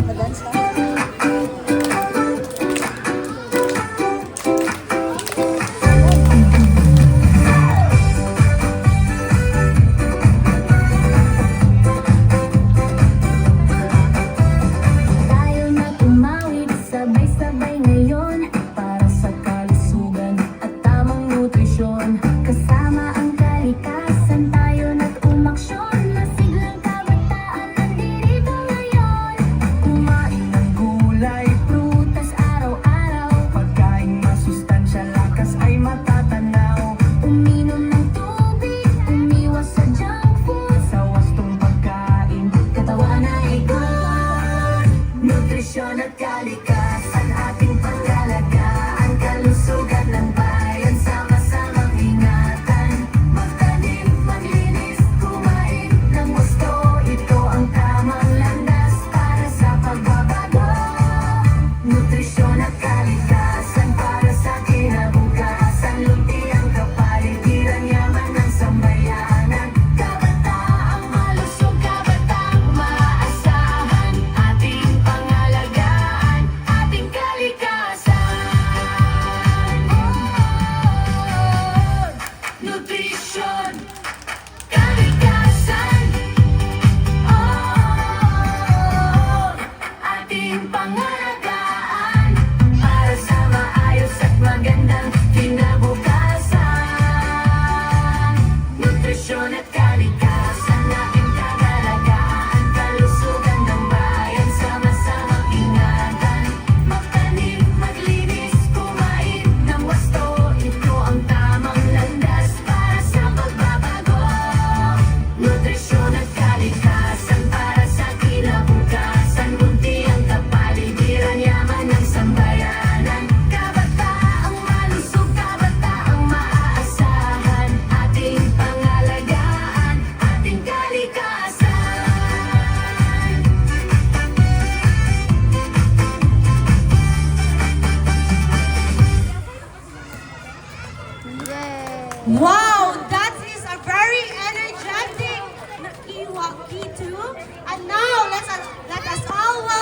Mag-dance ka? Tayo na tumawid, sabay-sabay ngayon para sa kalusugan at tamang nutrisyon. Kasama ang kalikasan, tayo na't umaksyon. Masiglang kabataan nandito ngayon. Kumain ng gulay, prutas araw-araw. Pagkain masustansya, lakas ay matatanaw. Uminom ng tubig, umiwas sa junk food. Sa wastong pagkain, katawan ay good. Nutrisyon at kalikasan, ating pangalagaan. Kalusugan ng bayan, sama-samang ingatan. Magtanim, maglinis, kumain ng gusto. Ito ang tamang landas para sa pagbabago. Nutrisyon at kalikasan para sa kinabukasan. Luntiang kapaligiran, yaman ng sambayanan. Kabataang malusog, kabataang maaasahan. Ating pangalagaan, ating kalikasan. Nutrisyon, kalikasan. Ating pangalagaan para sa maayos at magandang kinabukasan. Nutrisyon at kalikasan, ating kagalagaan. Kalusugan ng bayan, sama-samang ingatan. Magtanim, maglinis, kumain ng wasto. Ito ang tamang landas para sa pagbabago. Nutrisyon at kalikasan para sa kinabukasan. Munti ang kapaligiran, yaman ng sambayanan. Kabataang malusog, kabataang maaasahan. Ating pangalagaan, ating kalikasan. Wow, that is a very energetic Kitu. And now let us all welcome